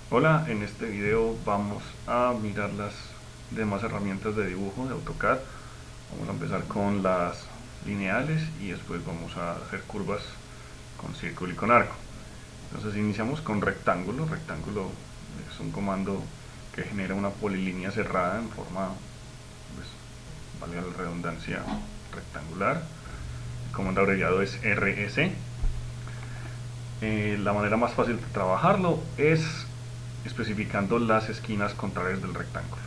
Hola, en este video vamos a mirar las demás herramientas de dibujo de AutoCAD. Vamos a empezar con las lineales y después vamos a hacer curvas con círculo y con arco. Entonces iniciamos con rectángulo. Rectángulo es un comando que genera una polilínea cerrada en forma, pues, valga la redundancia, rectangular. El comando abreviado es RS. La manera más fácil de trabajarlo es especificando las esquinas contrarias del rectángulo.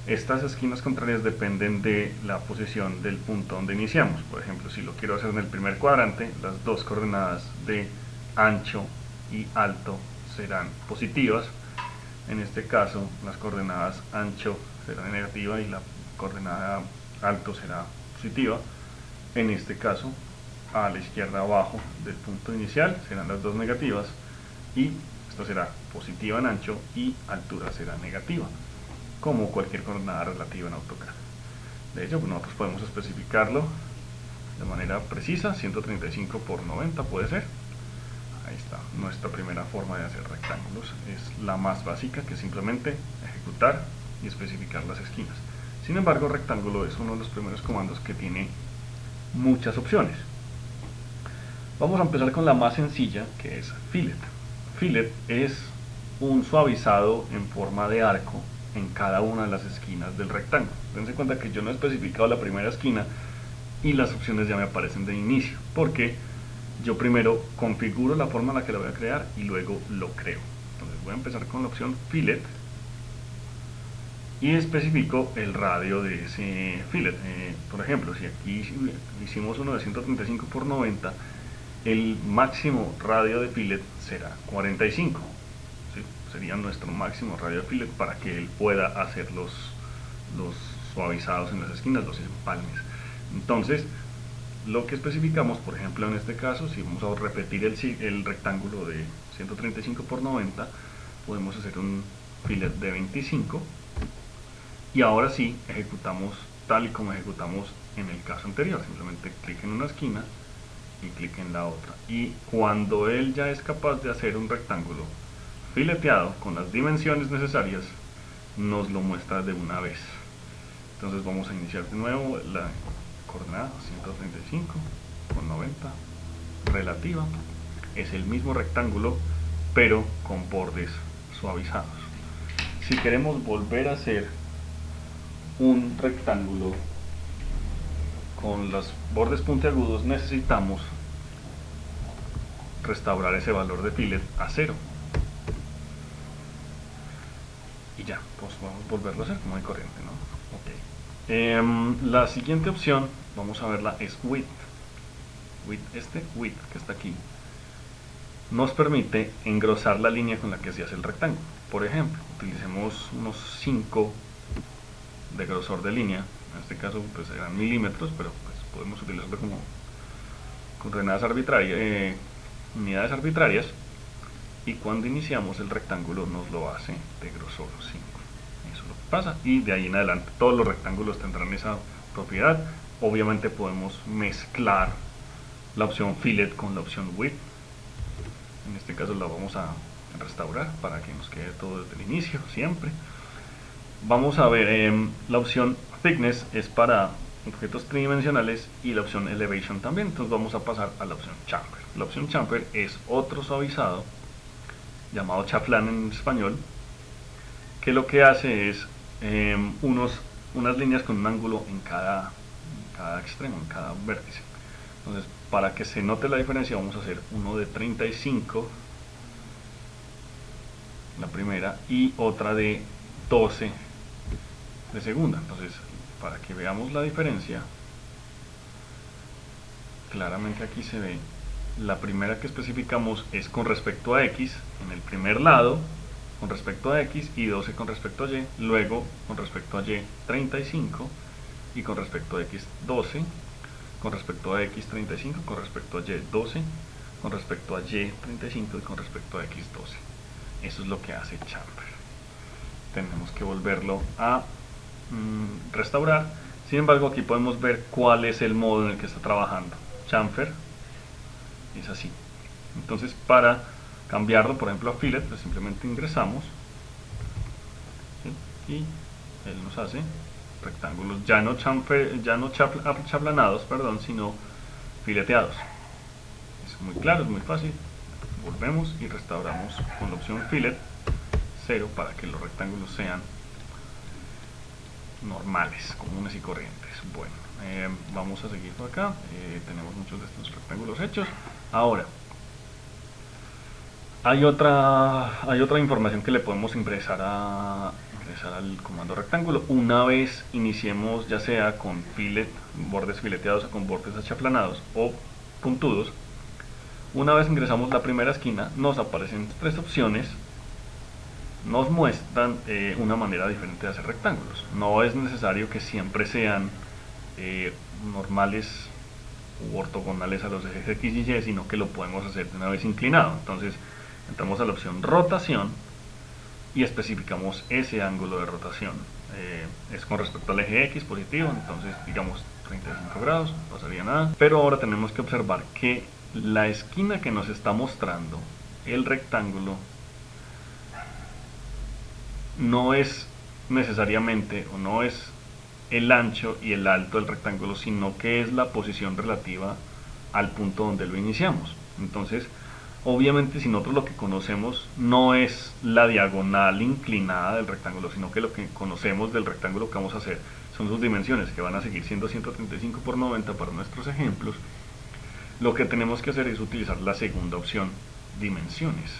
Estas esquinas contrarias dependen de la posición del punto donde iniciamos. Por ejemplo, si lo quiero hacer en el primer cuadrante, las dos coordenadas de ancho y alto serán positivas. En este caso, las coordenadas ancho serán negativas y la coordenada alto será positiva. En este caso, a la izquierda abajo del punto inicial serán las dos negativas y esto será positiva en ancho y altura será negativa, como cualquier coordenada relativa en AutoCAD. De hecho, nosotros podemos especificarlo de manera precisa. 135 por 90 puede ser. Ahí está, nuestra primera forma de hacer rectángulos es la más básica, que es simplemente ejecutar y especificar las esquinas. Sin embargo, rectángulo es uno de los primeros comandos que tiene muchas opciones. Vamos a empezar con la más sencilla, que es fillet. Fillet es un suavizado en forma de arco en cada una de las esquinas del rectángulo. Dense cuenta que yo no he especificado la primera esquina y las opciones ya me aparecen de inicio, porque yo primero configuro la forma en la que la voy a crear y luego lo creo. Entonces voy a empezar con la opción fillet y especifico el radio de ese fillet. Por ejemplo, si aquí hicimos uno de 135 por 90, el máximo radio de fillet será 45. ¿Sí? Sería nuestro máximo radio de fillet para que él pueda hacer los suavizados en las esquinas, los empalmes. Entonces, lo que especificamos, por ejemplo, en este caso, si vamos a repetir el rectángulo de 135 por 90, podemos hacer un fillet de 25 y ahora sí ejecutamos tal y como ejecutamos en el caso anterior. Simplemente clic en una esquina y clic en la otra, y cuando él ya es capaz de hacer un rectángulo fileteado con las dimensiones necesarias, nos lo muestra de una vez. Entonces vamos a iniciar de nuevo la coordenada 135 con 90 relativa. Es el mismo rectángulo pero con bordes suavizados. Si queremos volver a hacer un rectángulo con los bordes puntiagudos, necesitamos restaurar ese valor de fillet a 0 y ya, pues vamos a volverlo a hacer como de corriente, ¿no? Okay. La siguiente opción, vamos a verla, es width. Width que está aquí nos permite engrosar la línea con la que se hace el rectángulo. Por ejemplo, utilicemos unos 5 de grosor de línea. En este caso pues serán milímetros, pero pues podemos utilizarlo como coordenadas arbitrarias, unidades arbitrarias, y cuando iniciamos el rectángulo nos lo hace de grosor 5. Eso es lo que pasa, y de ahí en adelante todos los rectángulos tendrán esa propiedad. Obviamente podemos mezclar la opción fillet con la opción width. En este caso la vamos a restaurar para que nos quede todo desde el inicio siempre. Vamos a ver, la opción thickness es para objetos tridimensionales y la opción elevation también. Entonces vamos a pasar a la opción chamfer. La opción chamfer es otro suavizado llamado chaflán en español, que lo que hace es unas líneas con un ángulo en cada extremo, en cada vértice. Entonces, para que se note la diferencia, vamos a hacer uno de 35, la primera, y otra de 12 de segunda. Entonces, para que veamos la diferencia, claramente aquí se ve. La primera que especificamos es con respecto a X en el primer lado, con respecto a X, y 12 con respecto a Y. Luego, con respecto a Y, 35, y con respecto a X, 12, con respecto a X, 35, con respecto a Y, 12, con respecto a Y, 35, y con respecto a X, 12. Eso es lo que hace chamfer. Tenemos que volverlo a restaurar. Sin embargo, aquí podemos ver cuál es el modo en el que está trabajando. Chamfer es así. Entonces, para cambiarlo, por ejemplo, a fillet, pues simplemente ingresamos, ¿sí? Y él nos hace rectángulos ya no chaplanados, perdón, sino fileteados. Es muy claro, es muy fácil. Volvemos y restauramos con la opción fillet 0 para que los rectángulos sean normales, comunes y corrientes. Bueno, vamos a seguir por acá. Tenemos muchos de estos rectángulos hechos. Ahora, hay otra información que le podemos ingresar al comando rectángulo una vez iniciemos, ya sea con bordes fileteados o con bordes achaplanados o puntudos. Una vez ingresamos la primera esquina, nos aparecen tres opciones, nos muestran una manera diferente de hacer rectángulos. No es necesario que siempre sean normales u ortogonales a los ejes X y Y, sino que lo podemos hacer de una vez inclinado. Entonces entramos a la opción rotación y especificamos ese ángulo de rotación. Es con respecto al eje X positivo, entonces digamos 35 grados, no pasaría nada. Pero ahora tenemos que observar que la esquina que nos está mostrando el rectángulo no es necesariamente, o no es el ancho y el alto del rectángulo, sino que es la posición relativa al punto donde lo iniciamos. Entonces, obviamente, si nosotros lo que conocemos no es la diagonal inclinada del rectángulo, sino que lo que conocemos del rectángulo que vamos a hacer son sus dimensiones, que van a seguir siendo 135 por 90 para nuestros ejemplos, lo que tenemos que hacer es utilizar la segunda opción, dimensiones.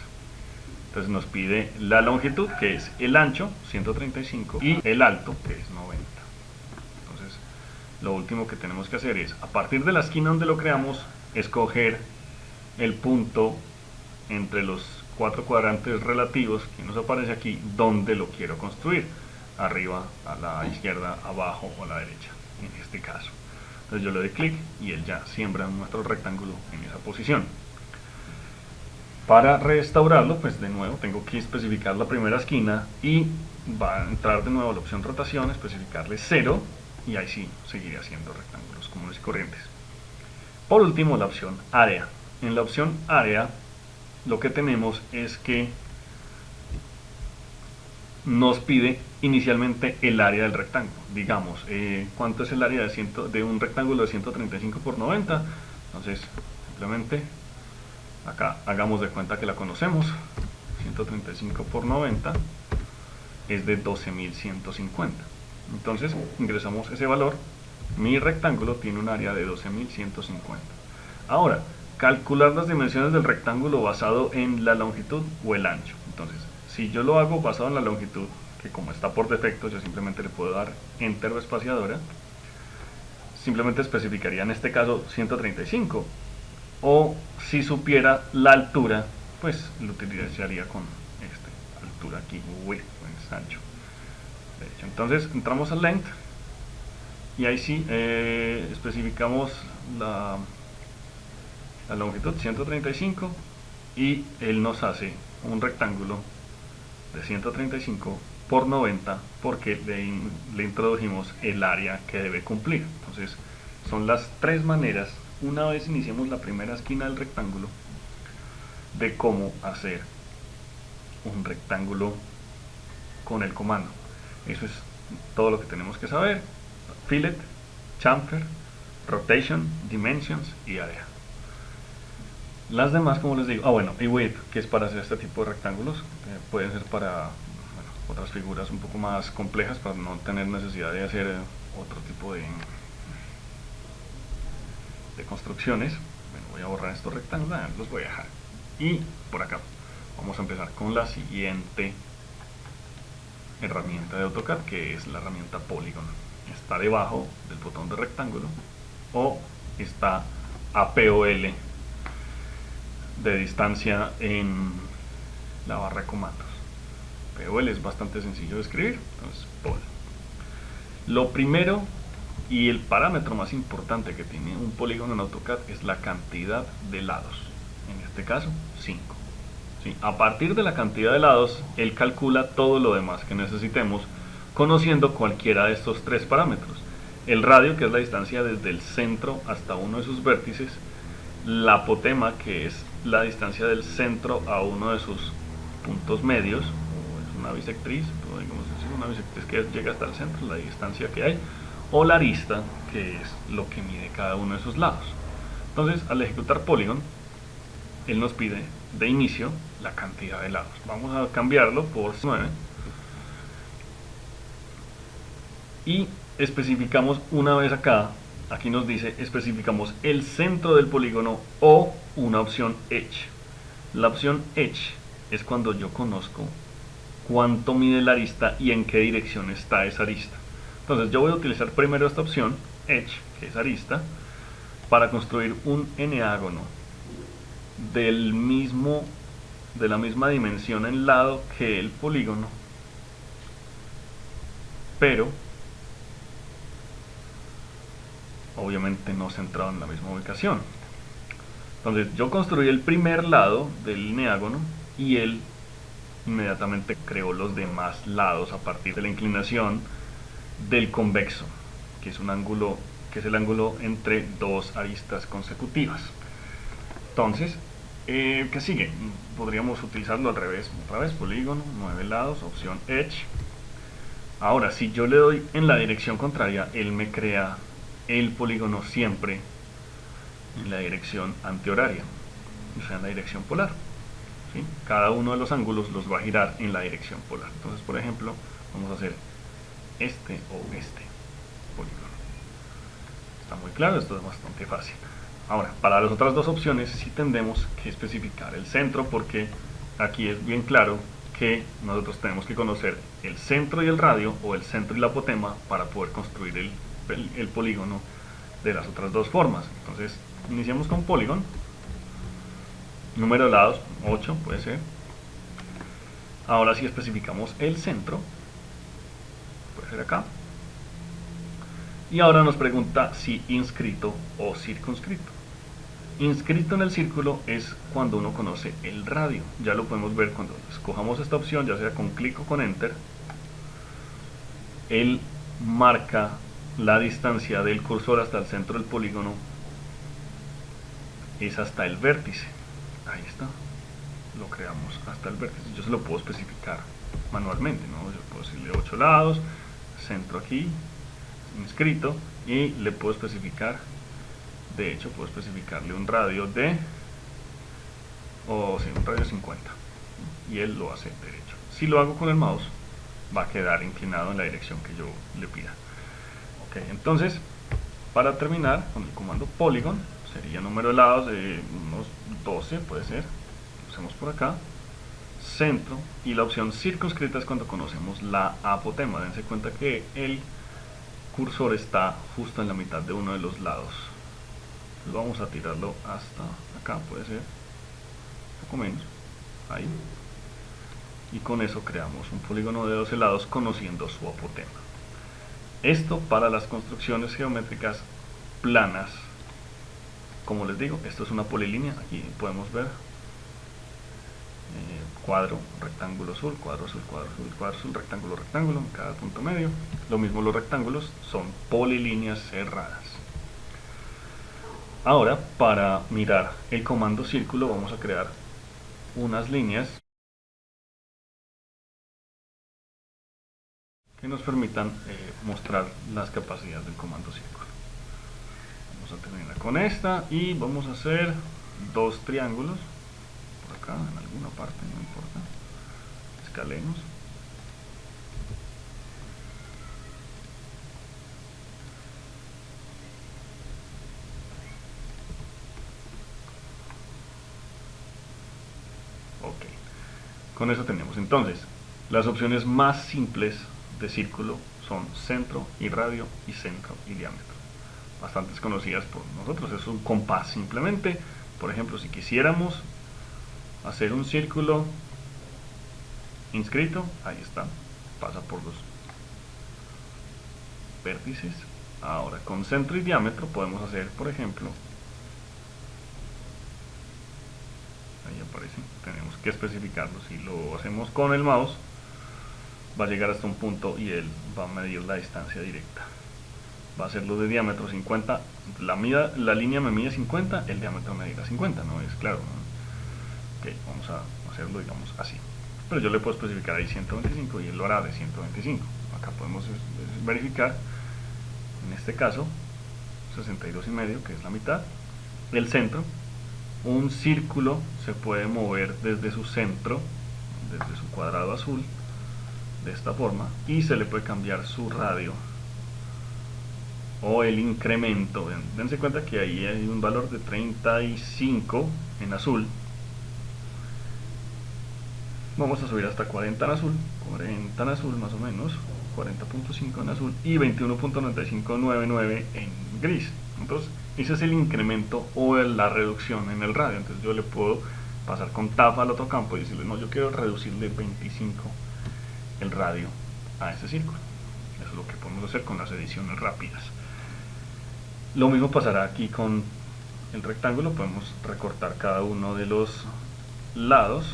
Entonces nos pide la longitud, que es el ancho, 135, y el alto, que es 90. Entonces, lo último que tenemos que hacer es, a partir de la esquina donde lo creamos, escoger el punto entre los cuatro cuadrantes relativos que nos aparece aquí, donde lo quiero construir. Arriba, a la izquierda, abajo o a la derecha, en este caso. Entonces yo le doy clic y él ya siembra nuestro rectángulo en esa posición. Para restaurarlo, pues de nuevo tengo que especificar la primera esquina y va a entrar de nuevo la opción rotación, especificarle 0 y ahí sí seguiré haciendo rectángulos comunes y corrientes. Por último, la opción área. En la opción área lo que tenemos es que nos pide inicialmente el área del rectángulo. Digamos, ¿cuánto es el área de un rectángulo de 135 por 90? Entonces, simplemente acá hagamos de cuenta que la conocemos. 135 por 90 es de 12.150. Entonces, ingresamos ese valor. Mi rectángulo tiene un área de 12.150. Ahora, calcular las dimensiones del rectángulo basado en la longitud o el ancho. Entonces, si yo lo hago basado en la longitud, que como está por defecto, yo simplemente le puedo dar Enter o espaciadora, simplemente especificaría en este caso 135. O si supiera la altura, pues lo utilizaría con altura aquí, width, es ancho. De hecho, entonces entramos a length y ahí sí especificamos la longitud 135 y él nos hace un rectángulo de 135 por 90 porque le introdujimos el área que debe cumplir. Entonces son las tres maneras, una vez iniciemos la primera esquina del rectángulo, de cómo hacer un rectángulo con el comando. Eso es todo lo que tenemos que saber: fillet, chamfer, rotation, dimensions y area. Las demás, como les digo, bueno, y width, que es para hacer este tipo de rectángulos, pueden ser para otras figuras un poco más complejas, para no tener necesidad de hacer otro tipo de construcciones. Bueno, voy a borrar estos rectángulos, los voy a dejar. Y por acá vamos a empezar con la siguiente herramienta de AutoCAD, que es la herramienta Polygon. Está debajo del botón de rectángulo o está a POL de distancia en la barra de comandos. POL es bastante sencillo de escribir, entonces POL. Lo primero y el parámetro más importante que tiene un polígono en AutoCAD es la cantidad de lados, en este caso 5. ¿Sí? A partir de la cantidad de lados, él calcula todo lo demás que necesitemos, conociendo cualquiera de estos tres parámetros: el radio, que es la distancia desde el centro hasta uno de sus vértices; la apotema, que es la distancia del centro a uno de sus puntos medios, o es una bisectriz, podemos decir una bisectriz que llega hasta el centro, la distancia que hay, o la arista, que es lo que mide cada uno de sus lados. Entonces, al ejecutar Polygon, él nos pide de inicio la cantidad de lados. Vamos a cambiarlo por 9 y especificamos una vez acá, aquí nos dice, especificamos el centro del polígono o una opción Edge. La opción Edge es cuando yo conozco cuánto mide la arista y en qué dirección está esa arista. Entonces yo voy a utilizar primero esta opción, Edge, que es arista, para construir un eneágono de la misma dimensión en lado que el polígono, pero obviamente no centrado en la misma ubicación. Entonces yo construí el primer lado del eneágono y él inmediatamente creó los demás lados a partir de la inclinación del convexo, que es un ángulo, que es el ángulo entre dos aristas consecutivas. Entonces, ¿qué sigue? Podríamos utilizarlo al revés, otra vez, polígono, 9 lados, opción Edge. Ahora, si yo le doy en la dirección contraria, él me crea el polígono siempre en la dirección antihoraria, o sea, en la dirección polar. ¿Sí? Cada uno de los ángulos los va a girar en la dirección polar. Entonces, por ejemplo, vamos a hacer este o este polígono. Está muy claro, esto es bastante fácil. Ahora, para las otras dos opciones sí tendremos que especificar el centro, porque aquí es bien claro que nosotros tenemos que conocer el centro y el radio, o el centro y la apotema, para poder construir el polígono de las otras dos formas. Entonces, iniciamos con polígono. Número de lados, 8 puede ser. Ahora sí especificamos el centro, puede ser acá. Y ahora nos pregunta si inscrito o circunscrito. Inscrito en el círculo es cuando uno conoce el radio. Ya lo podemos ver cuando escojamos esta opción, ya sea con clic o con enter. Él marca la distancia del cursor hasta el centro del polígono, es hasta el vértice. Ahí está, lo creamos hasta el vértice. Yo se lo puedo especificar manualmente, ¿no? Yo puedo decirle 8 lados, centro aquí, inscrito, y le puedo especificar, de hecho puedo especificarle un radio de, un radio 50, y él lo hace derecho. Si lo hago con el mouse, va a quedar inclinado en la dirección que yo le pida. Ok, entonces, para terminar con el comando polygon, sería número de lados de unos 12, puede ser, lo hacemos por acá, centro, y la opción circunscrita es cuando conocemos la apotema. Dense cuenta que el cursor está justo en la mitad de uno de los lados. Entonces vamos a tirarlo hasta acá, puede ser un poco menos, ahí, y con eso creamos un polígono de 12 lados conociendo su apotema. Esto para las construcciones geométricas planas. Como les digo, esto es una polilínea. Aquí podemos ver cuadro, rectángulo azul, cuadro azul, cuadro azul, cuadro azul, rectángulo, rectángulo en cada punto medio. Lo mismo los rectángulos, son polilíneas cerradas. Ahora, para mirar el comando círculo, vamos a crear unas líneas que nos permitan mostrar las capacidades del comando círculo. Vamos a terminar con esta y vamos a hacer dos triángulos por acá, en alguna parte, no importa. Escalemos. Ok, con eso tenemos entonces las opciones más simples de círculo son centro y radio y centro y diámetro, bastantes conocidas por nosotros. Es un compás simplemente. Por ejemplo, si quisiéramos hacer un círculo inscrito, ahí está, pasa por los vértices. Ahora con centro y diámetro podemos hacer, por ejemplo, ahí aparece, tenemos que especificarlo. Si lo hacemos con el mouse, va a llegar hasta un punto y él va a medir la distancia directa. Va a hacerlo de diámetro 50, la línea me mide 50, el diámetro me dirá 50, ¿no? Es claro, ¿no? Ok, vamos a hacerlo, digamos, así. Pero yo le puedo especificar ahí 125 y él lo hará de 125. Acá podemos verificar, en este caso, 62,5, que es la mitad. El centro, un círculo se puede mover desde su centro, desde su cuadrado azul, de esta forma, y se le puede cambiar su radio o el incremento. Dense cuenta que ahí hay un valor de 35 en azul. Vamos a subir hasta 40 en azul, 40 en azul más o menos, 40.5 en azul y 21.9599 en gris. Entonces ese es el incremento o la reducción en el radio. Entonces yo le puedo pasar con tapa al otro campo y decirle, no, yo quiero reducirle 25 el radio a este círculo. Eso es lo que podemos hacer con las ediciones rápidas. Lo mismo pasará aquí con el rectángulo. Podemos recortar cada uno de los lados,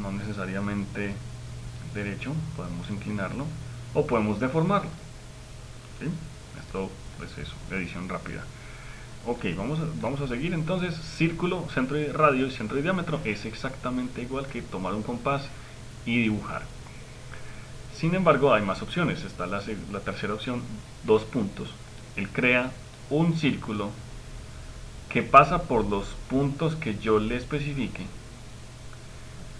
no necesariamente derecho, podemos inclinarlo o podemos deformarlo. ¿Sí? Esto pues eso, edición rápida. Ok, vamos a seguir entonces. Círculo, centro y radio y centro y diámetro es exactamente igual que tomar un compás y dibujar. Sin embargo, hay más opciones. Está la tercera opción, 2 puntos. Él crea un círculo que pasa por los puntos que yo le especifique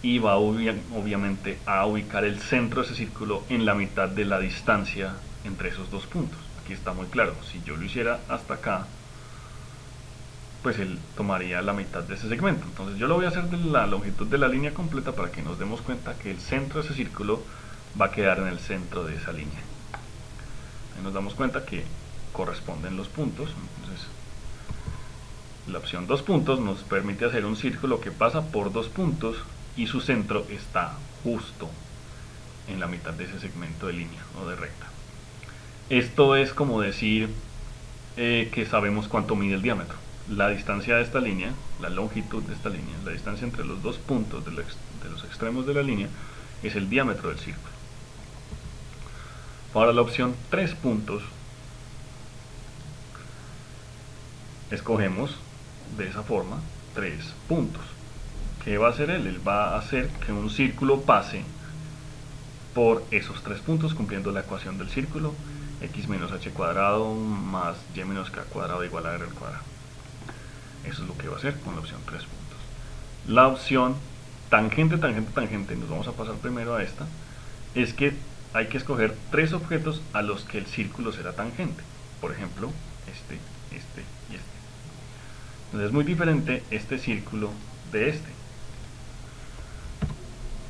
y va obviamente a ubicar el centro de ese círculo en la mitad de la distancia entre esos dos puntos. Aquí está muy claro, si yo lo hiciera hasta acá, pues él tomaría la mitad de ese segmento. Entonces yo lo voy a hacer de la longitud de la línea completa para que nos demos cuenta que el centro de ese círculo va a quedar en el centro de esa línea. Ahí nos damos cuenta que corresponden los puntos. Entonces la opción 2 puntos nos permite hacer un círculo que pasa por 2 puntos y su centro está justo en la mitad de ese segmento de línea o de recta. Esto es como decir que sabemos cuánto mide el diámetro. La distancia de esta línea, la longitud de esta línea, la distancia entre los dos puntos de los extremos de la línea, es el diámetro del círculo. Para la opción 3 puntos, escogemos de esa forma 3 puntos. ¿Qué va a hacer él? Él va a hacer que un círculo pase por esos 3 puntos cumpliendo la ecuación del círculo, x menos h cuadrado más y menos k cuadrado igual a r al cuadrado. Eso es lo que va a hacer con la opción 3 puntos. La opción tangente, tangente, tangente, nos vamos a pasar primero a esta, es que hay que escoger 3 objetos a los que el círculo será tangente. Por ejemplo, este y este. Entonces es muy diferente este círculo de este,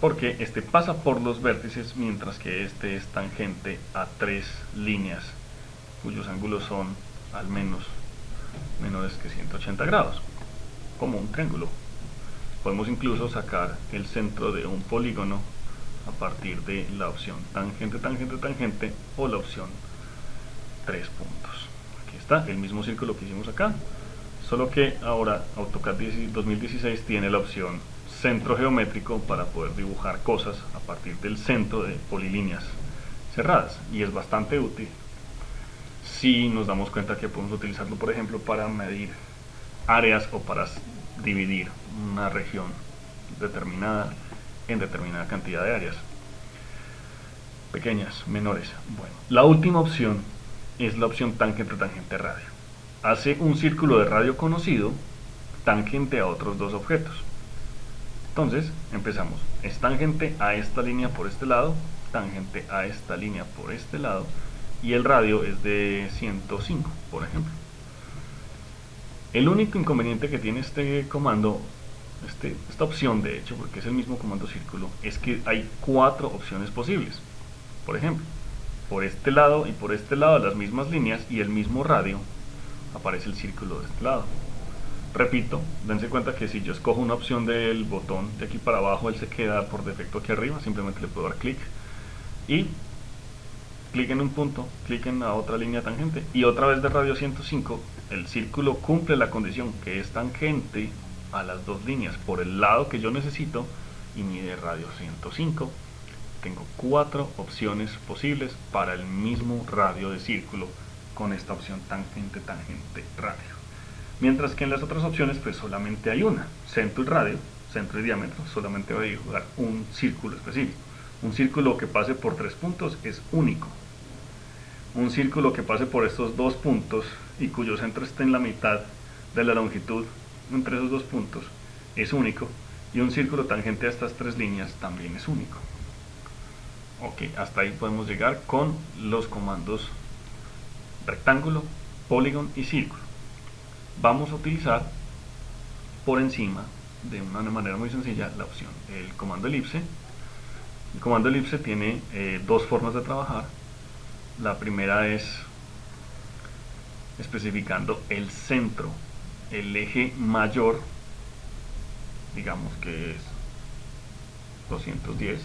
porque este pasa por los vértices, mientras que este es tangente a 3 líneas cuyos ángulos son al menos menores que 180 grados, como un triángulo. Podemos incluso sacar el centro de un polígono a partir de la opción tangente, tangente, tangente o la opción 3 puntos. Aquí está el mismo círculo que hicimos acá, solo que ahora AutoCAD 2016 tiene la opción centro geométrico para poder dibujar cosas a partir del centro de polilíneas cerradas, y es bastante útil si nos damos cuenta que podemos utilizarlo, por ejemplo, para medir áreas o para dividir una región determinada en determinada cantidad de áreas pequeñas, menores. Bueno, la última opción es la opción tangente, tangente, radio. Hace un círculo de radio conocido tangente a otros dos objetos. Entonces empezamos, es tangente a esta línea por este lado, tangente a esta línea por este lado, y el radio es de 105, por ejemplo. El único inconveniente que tiene este comando, esta opción de hecho, porque es el mismo comando círculo, es que hay 4 opciones posibles. Por ejemplo, por este lado y por este lado las mismas líneas y el mismo radio, aparece el círculo de este lado. Repito, dense cuenta que si yo escojo una opción del botón de aquí para abajo, él se queda por defecto aquí arriba, simplemente le puedo dar clic y clic en un punto, clic en la otra línea tangente y otra vez de radio 105, el círculo cumple la condición que es tangente a las dos líneas por el lado que yo necesito y mide radio 105. Tengo 4 opciones posibles para el mismo radio de círculo con esta opción tangente, tangente, radio. Mientras que en las otras opciones pues solamente hay una, centro y radio. centro y diámetro, solamente va a dibujar un círculo específico. Un círculo que pase por 3 puntos es único. Un círculo que pase por estos 2 puntos y cuyo centro esté en la mitad de la longitud entre esos 2 puntos es único. Y un círculo tangente a estas 3 líneas también es único. Ok, hasta ahí podemos llegar con los comandos rectángulo, polígono y círculo. Vamos a utilizar por encima, de una manera muy sencilla, la opción el comando elipse. El comando elipse tiene dos formas de trabajar. La primera es especificando el centro, el eje mayor, digamos que es 210,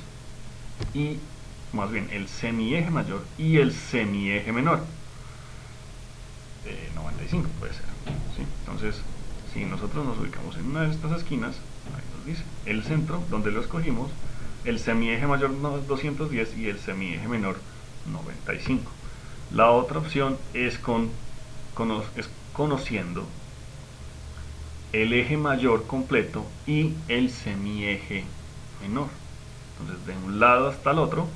y más bien el semieje mayor y el semieje menor, 95 puede ser, ¿sí? Entonces, si nosotros nos ubicamos en una de estas esquinas, ahí nos dice el centro, donde lo escogimos, el semieje mayor 210 y el semieje menor 95. La otra opción es conociendo el eje mayor completo y el semieje menor. Entonces, de un lado hasta el otro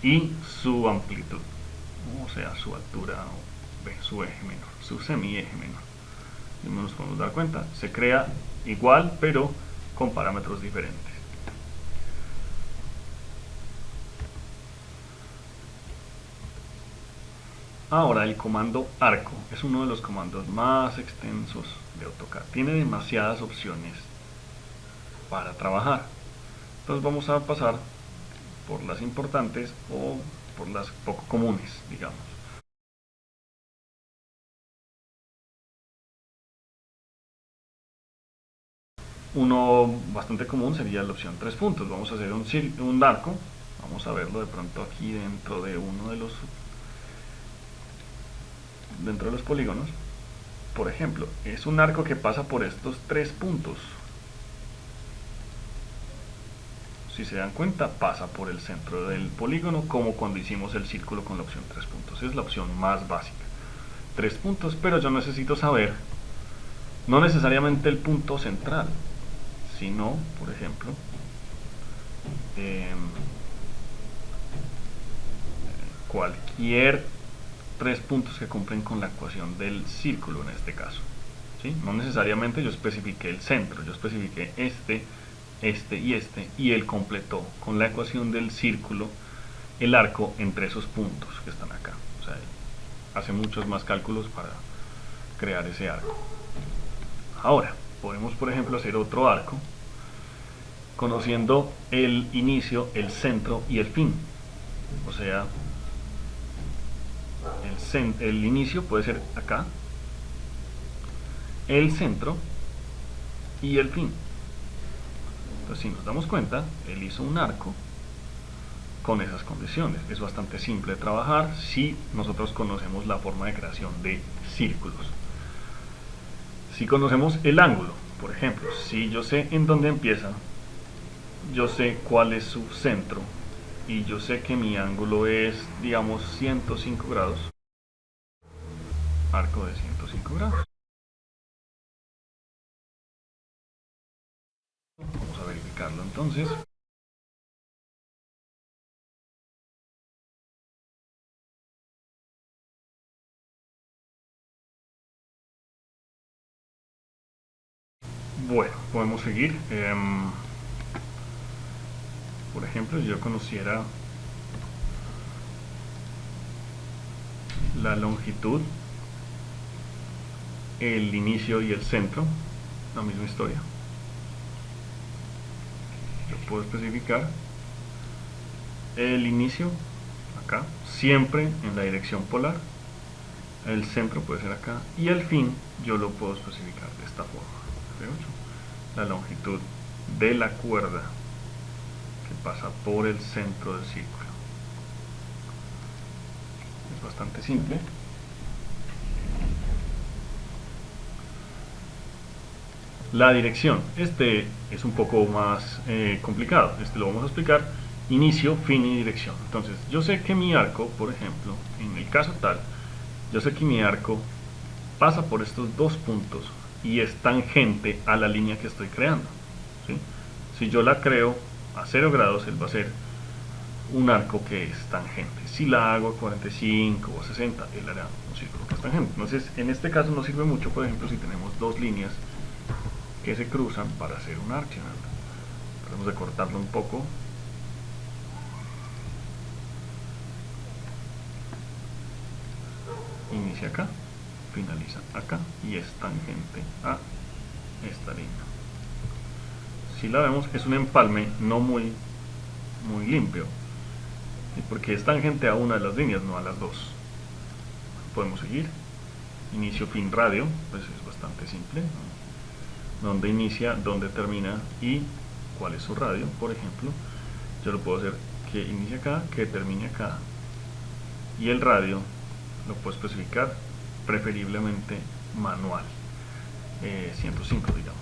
y su amplitud, o sea, su altura, su eje menor, su semieje menor. Y nos podemos dar cuenta, se crea igual pero con parámetros diferentes. Ahora, el comando arco es uno de los comandos más extensos de AutoCAD. Tiene demasiadas opciones para trabajar. Entonces vamos a pasar por las importantes o por las poco comunes, digamos. Uno bastante común sería la opción 3 puntos. Vamos a hacer un arco. Vamos a verlo de pronto aquí dentro de uno de los polígonos. Por ejemplo, es un arco que pasa por estos 3 puntos. Si se dan cuenta, pasa por el centro del polígono, como cuando hicimos el círculo con la opción 3 puntos. Es la opción más básica. 3 puntos, pero yo necesito saber, no necesariamente el punto central, sino, por ejemplo, cualquier 3 puntos que cumplen con la ecuación del círculo en este caso, ¿sí? No necesariamente yo especifiqué el centro, yo especifiqué este y él completó con la ecuación del círculo el arco entre esos puntos que están acá. O sea, hace muchos más cálculos para crear ese arco. Ahora, podemos por ejemplo hacer otro arco conociendo el inicio, el centro y el fin. O sea, el inicio puede ser acá, el centro y el fin. Entonces, si nos damos cuenta, él hizo un arco con esas condiciones. Es bastante simple de trabajar si nosotros conocemos la forma de creación de círculos. Si conocemos el ángulo, por ejemplo, si yo sé en dónde empieza, yo sé cuál es su centro y yo sé que mi ángulo es, digamos, 105 grados, arco de 105 grados. Vamos a verificarlo entonces. Bueno, podemos seguir. Por ejemplo, si yo conociera la longitud, el inicio y el centro, la misma historia. Yo puedo especificar el inicio acá, siempre en la dirección polar, el centro puede ser acá y el fin yo lo puedo especificar de esta forma. La longitud de la cuerda que pasa por el centro del círculo. Es bastante simple. La dirección, este es un poco más complicado, este lo vamos a explicar, inicio, fin y dirección. Entonces yo sé que mi arco, por ejemplo, en el caso tal, yo sé que mi arco pasa por estos 2 puntos y es tangente a la línea que estoy creando. Si yo la creo a 0 grados, él va a ser un arco que es tangente. Si la hago a 45 o a 60, él hará un círculo que es tangente. Entonces, en este caso nos sirve mucho, por ejemplo, si tenemos dos líneas que se cruzan para hacer un arco. Vamos a cortarlo un poco. Inicia acá, finaliza acá y es tangente a esta línea. Si la vemos, es un empalme no muy limpio, porque es tangente a una de las líneas, no a las dos. Podemos seguir. Inicio, fin, radio, pues es bastante simple, ¿no? Dónde inicia, dónde termina y cuál es su radio. Por ejemplo, yo lo puedo hacer que inicie acá, que termine acá, y el radio lo puedo especificar preferiblemente manual, 105 digamos.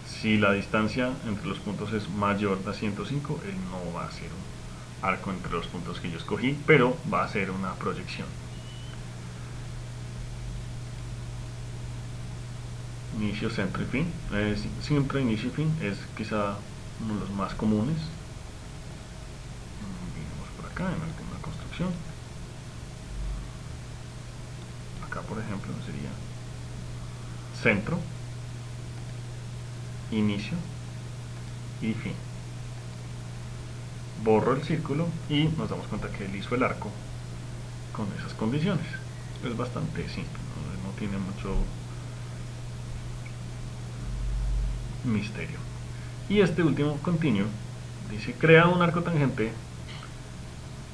Si la distancia entre los puntos es mayor a 105, él no va a hacer un arco entre los puntos que yo escogí, pero va a hacer una proyección. Inicio, centro y fin. Siempre inicio y fin es quizá uno de los más comunes. Vamos por acá en alguna construcción. Acá por ejemplo sería centro, inicio y fin. Borro el círculo y nos damos cuenta que él hizo el arco con esas condiciones. Es bastante simple, no tiene mucho misterio. Y este último continuo dice: crea un arco tangente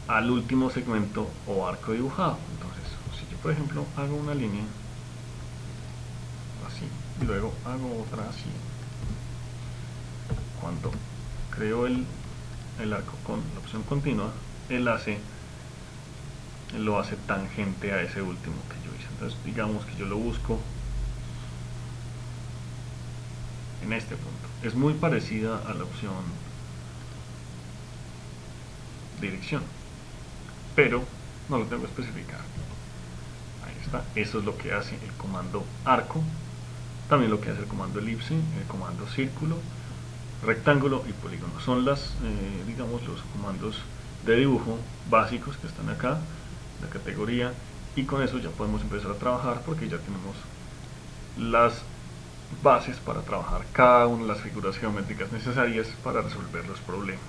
al último segmento o arco dibujado. Entonces, si yo por ejemplo hago una línea así y luego hago otra así, cuando creo el arco con la opción continua, él lo hace tangente a ese último que yo hice. Entonces digamos que yo lo busco en este punto. Es muy parecida a la opción dirección, pero no lo tengo especificado. Ahí está. Eso es lo que hace el comando arco. También lo que hace el comando elipse, el comando círculo, rectángulo y polígono. Son digamos, los comandos de dibujo básicos que están acá, la categoría, y con eso ya podemos empezar a trabajar porque ya tenemos las bases para trabajar cada una de las figuras geométricas necesarias para resolver los problemas.